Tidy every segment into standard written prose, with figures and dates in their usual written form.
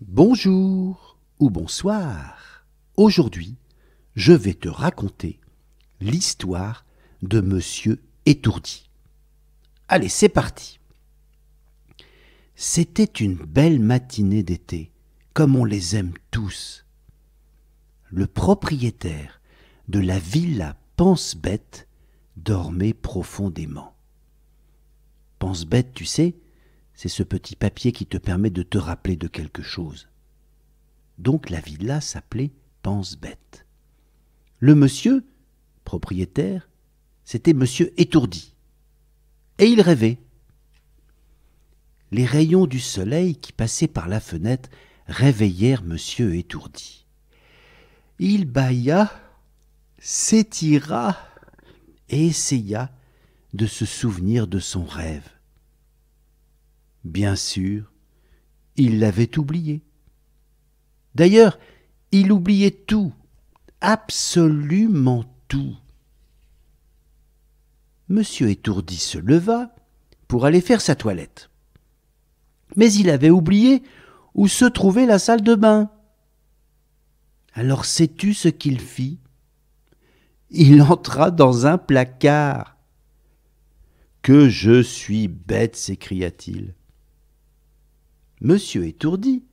Bonjour ou bonsoir. Aujourd'hui, je vais te raconter l'histoire de Monsieur Étourdi. Allez, c'est parti. C'était une belle matinée d'été, comme on les aime tous. Le propriétaire de la villa Pense-Bête dormait profondément. Pense-Bête, tu sais, c'est ce petit papier qui te permet de te rappeler de quelque chose. Donc la villa s'appelait Pense-Bête. Le monsieur, propriétaire, c'était Monsieur Étourdi. Et il rêvait. Les rayons du soleil qui passaient par la fenêtre réveillèrent Monsieur Étourdi. Il bâilla, s'étira et essaya de se souvenir de son rêve. Bien sûr, il l'avait oublié. D'ailleurs, il oubliait tout, absolument tout. Monsieur Étourdi se leva pour aller faire sa toilette. Mais il avait oublié où se trouvait la salle de bain. Alors sais-tu ce qu'il fit? Il entra dans un placard. « Que je suis bête !» s'écria-t-il. Monsieur Étourdi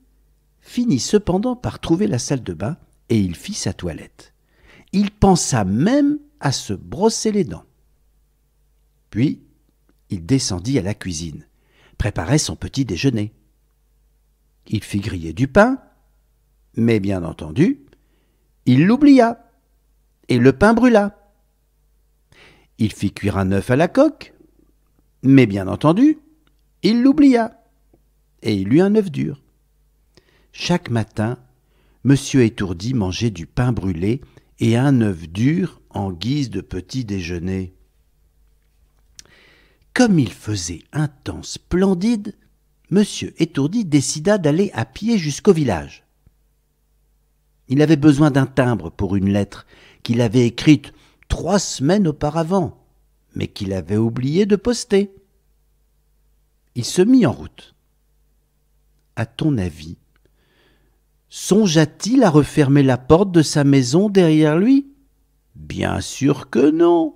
finit cependant par trouver la salle de bain et il fit sa toilette. Il pensa même à se brosser les dents. Puis, il descendit à la cuisine, préparait son petit déjeuner. Il fit griller du pain, mais bien entendu, il l'oublia et le pain brûla. Il fit cuire un œuf à la coque, mais bien entendu, il l'oublia et il eut un œuf dur. Chaque matin, Monsieur Étourdi mangeait du pain brûlé et un œuf dur en guise de petit déjeuner. Comme il faisait un temps splendide, Monsieur Étourdi décida d'aller à pied jusqu'au village. Il avait besoin d'un timbre pour une lettre qu'il avait écrite 3 semaines auparavant, mais qu'il avait oublié de poster. Il se mit en route. À ton avis, songea-t-il à refermer la porte de sa maison derrière lui? Bien sûr que non.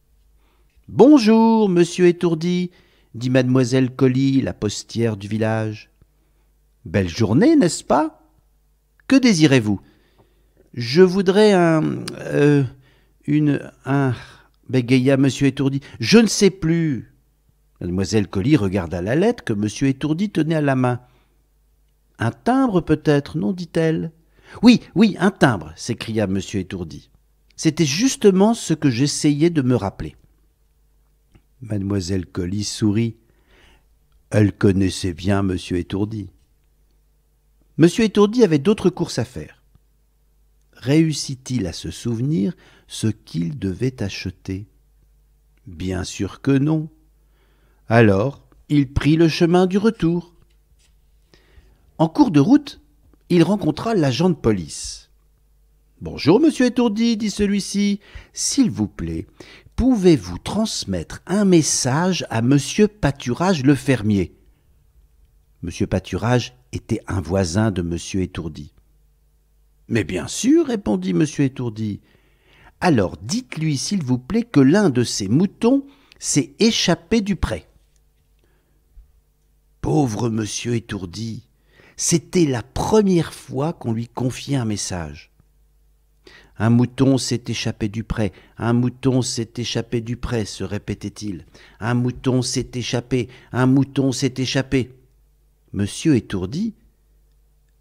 « Bonjour, Monsieur Étourdi, » dit mademoiselle Colly, la postière du village. « Belle journée, n'est-ce pas? Que désirez-vous? »« Je voudrais bégaya Monsieur Étourdi. « Je ne sais plus. » Mademoiselle Colly regarda la lettre que Monsieur Étourdi tenait à la main. « Un timbre peut-être, non, dit-elle. »« Oui, un timbre, s'écria Monsieur Étourdi. C'était justement ce que j'essayais de me rappeler. » Mademoiselle Colly sourit. Elle connaissait bien Monsieur Étourdi. Monsieur Étourdi avait d'autres courses à faire. Réussit-il à se souvenir ce qu'il devait acheter? Bien sûr que non. Alors, il prit le chemin du retour. En cours de route, il rencontra l'agent de police. « Bonjour, Monsieur Étourdi, dit celui-ci. S'il vous plaît, pouvez-vous transmettre un message à Monsieur Pâturage le fermier ?» Monsieur Pâturage était un voisin de Monsieur Étourdi. « Mais bien sûr, répondit Monsieur Étourdi. Alors dites-lui, s'il vous plaît, que l'un de ses moutons s'est échappé du pré. » Pauvre Monsieur Étourdi, c'était la première fois qu'on lui confiait un message. Un mouton s'est échappé du pré, un mouton s'est échappé du pré, se répétait-il. Un mouton s'est échappé, un mouton s'est échappé. Monsieur Étourdi,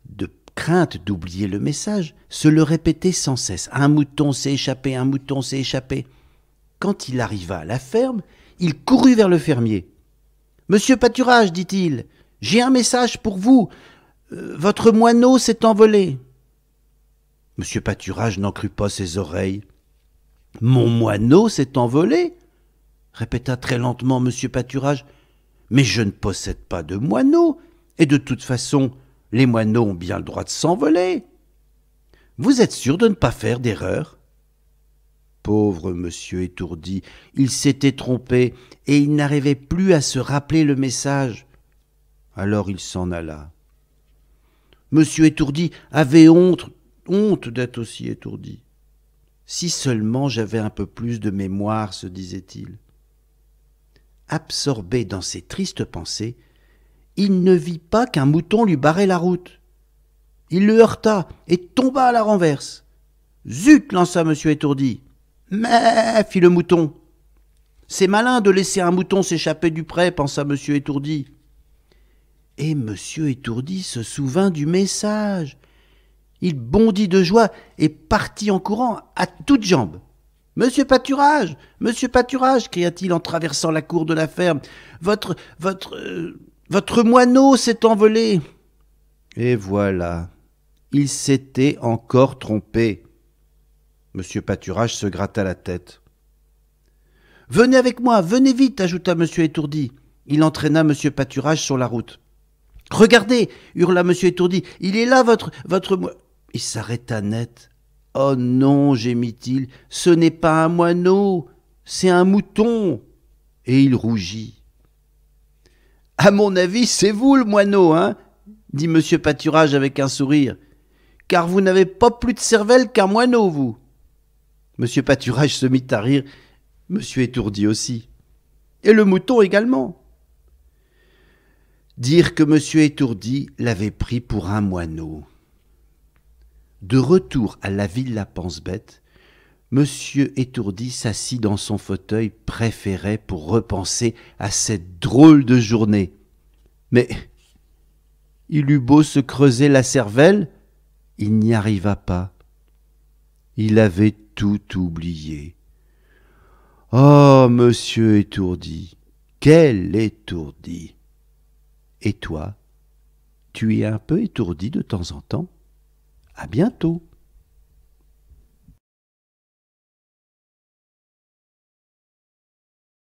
de crainte d'oublier le message, se le répétait sans cesse. Un mouton s'est échappé, un mouton s'est échappé. Quand il arriva à la ferme, il courut vers le fermier. « Monsieur Pâturage, dit-il, j'ai un message pour vous. Votre moineau s'est envolé. » Monsieur Pâturage n'en crut pas ses oreilles. « Mon moineau s'est envolé ?» répéta très lentement Monsieur Pâturage. « Mais je ne possède pas de moineau, et de toute façon, les moineaux ont bien le droit de s'envoler. Vous êtes sûr de ne pas faire d'erreur ?» Pauvre Monsieur Étourdi, il s'était trompé, et il n'arrivait plus à se rappeler le message. Alors il s'en alla. Monsieur Étourdi avait honte d'être aussi étourdi. Si seulement j'avais un peu plus de mémoire, se disait-il. Absorbé dans ses tristes pensées, il ne vit pas qu'un mouton lui barrait la route. Il le heurta et tomba à la renverse. Zut, lança Monsieur Étourdi. Mais, fit le mouton. C'est malin de laisser un mouton s'échapper du pré, pensa Monsieur Étourdi. Et Monsieur Étourdi se souvint du message. Il bondit de joie et partit en courant à toutes jambes. « Monsieur Pâturage, cria-t-il en traversant la cour de la ferme. Votre moineau s'est envolé. » Et voilà, il s'était encore trompé. Monsieur Pâturage se gratta la tête. « Venez avec moi, venez vite, ajouta Monsieur Étourdi. Il entraîna Monsieur Pâturage sur la route. « Regardez, hurla Monsieur Étourdi, il est là votre Il s'arrêta net. « Oh non, gémit-il, ce n'est pas un moineau, c'est un mouton. » Et il rougit. « À mon avis, c'est vous le moineau, hein ?» dit Monsieur Pâturage avec un sourire. « Car vous n'avez pas plus de cervelle qu'un moineau, vous. » Monsieur Pâturage se mit à rire, Monsieur Étourdi aussi. Et le mouton également. Dire que Monsieur Étourdi l'avait pris pour un moineau. De retour à la villa Pense-Bête, Monsieur Étourdi s'assit dans son fauteuil préféré pour repenser à cette drôle de journée. Mais il eut beau se creuser la cervelle, il n'y arriva pas. Il avait tout oublié. Oh, Monsieur Étourdi, quel étourdi! Et toi, tu es un peu étourdi de temps en temps? À bientôt.